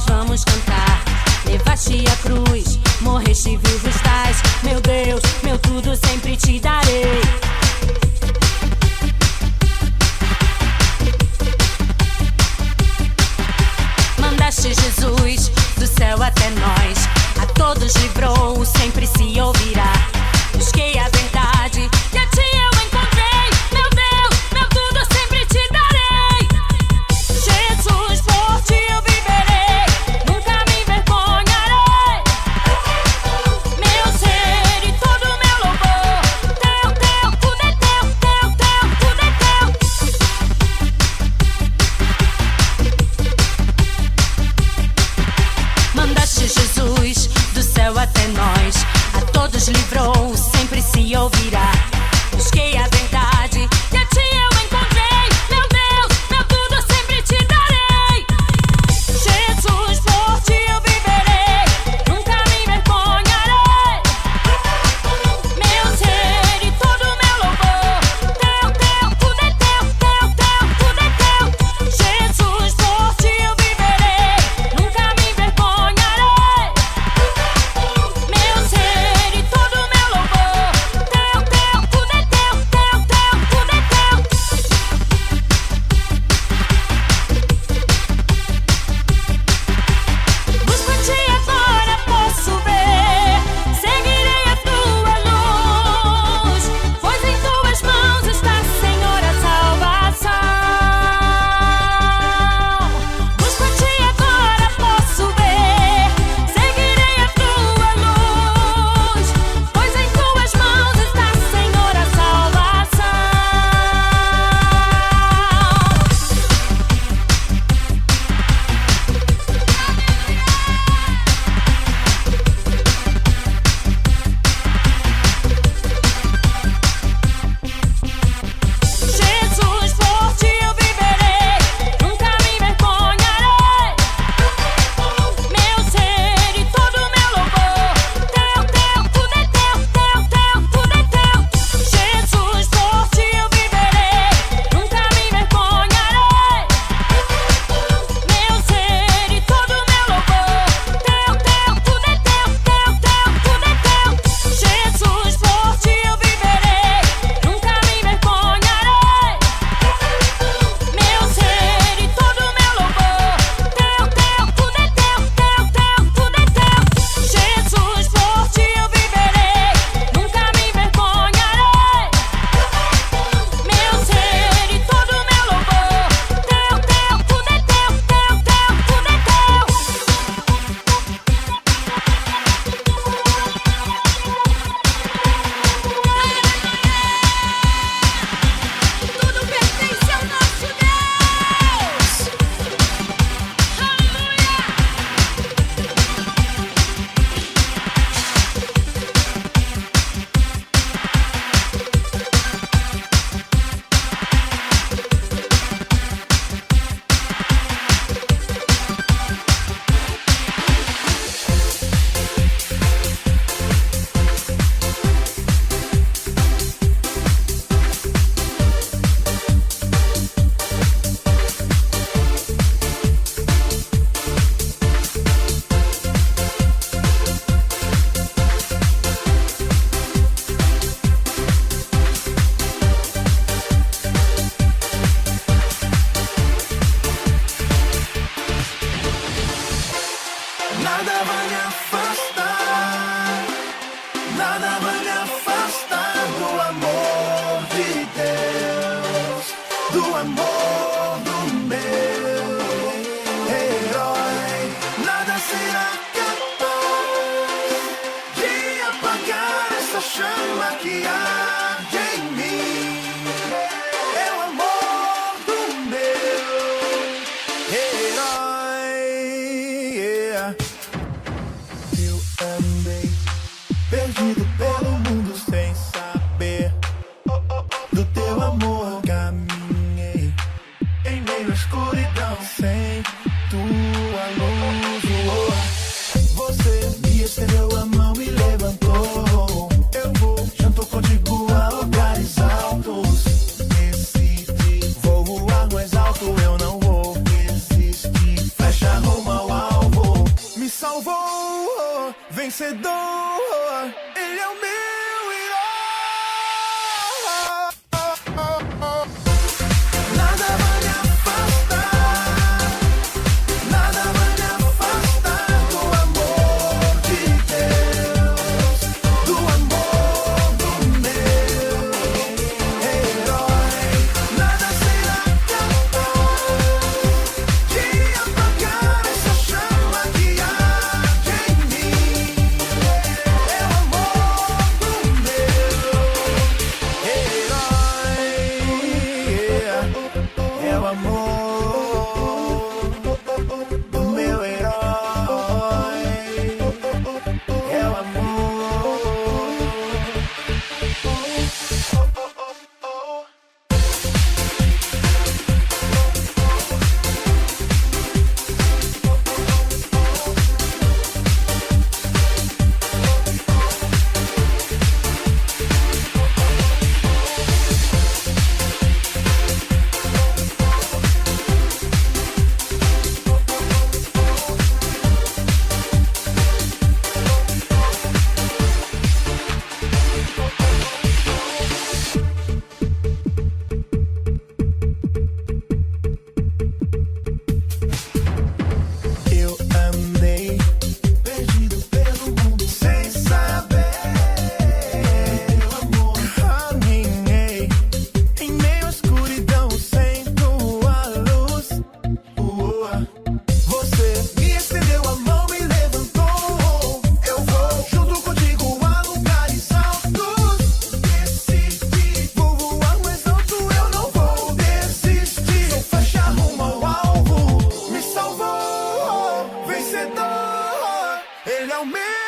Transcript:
nós vamos cantar. Levaste a cruz, morreste, vivo estás. Meu Deus, meu tudo sempre te darei. Mandaste Jesus do céu até nós, a todos livrou, sempre se ouvirá. Busquei a verdade e a ti eu encontrei. Meu Deus, meu tudo sempre te darei. Jesus, por ti eu viverei, nunca me envergonharei. Meu ser e todo meu louvor, teu, tudo é teu, tudo é teu. Mandaste Jesus do céu até nós, a todos livrou, sempre se ouvirá. Busquei a verdade e a ti eu encontrei. Meu Deus, meu tudo sempre te darei. Jesus, por ti eu viverei, nunca me envergonharei. Meu ser e todo meu louvor, teu, tudo é teu, tudo é teu. Jesus, por ti eu viverei, nunca me envergonharei. Meu ser e todo meu louvor, teu, tudo é teu, tudo é teu. Busco-te agora, posso ver, seguirei a tua luz, pois em tuas mãos está, Senhor, a salvação. Busco-te agora, posso ver, seguirei a tua luz, pois em tuas mãos está, Senhor, a salvação. Jesus, por ti eu viverei, nunca me envergonharei. Meu ser e todo meu louvor, teu, tudo é teu, tudo é teu. Jesus, por ti eu viverei, nunca me envergonharei. Meu ser e todo meu louvor, teu, tudo é teu, tudo é teu. Jesus, por ti eu viverei, nunca me envergonharei. Meu ser e todo meu louvor, teu, tudo é teu, tudo é teu. Jesus, por ti eu viverei, nunca me envergonharei. Meu ser e todo meu louvor, teu, tudo é teu, tudo é teu. Tudo pertence ao nosso Deus. Aleluia. Nada vai me afastar, nada vai me afastar do amor de Deus, do amor do meu herói. Nada será capaz de apagar essa chama que arde em mim. É o amor do meu herói. Eu andei perdido pelo mundo sem saber do teu amor. Caminhei em meio à escuridão sem tua luz. Você me estendeu a mão e levantou. Eu vou, janto contigo a lugares altos. Decidi, vou voar mais alto. Eu não vou desistir. Flecha rumo ao alvo. vencedor, ele é o meu herói. Nada vai me afastar, nada vai me afastar do amor de Deus, do amor do meu herói. Nada será capaz de apagar essa chama que arde em mim. É o amor do meu herói. É o amor do meu herói. É o amor. Eu andei perdido pelo mundo sem saber. Meu amor, caminhei em meio à escuridão sem tua luz. Você me estendeu a mão, me levantou. Eu vou junto contigo a lugares altos. Decidi, vou voar mais alto, eu não vou desistir. Sou flecha rumo ao alvo, me salvou, vencedor, ele é o meu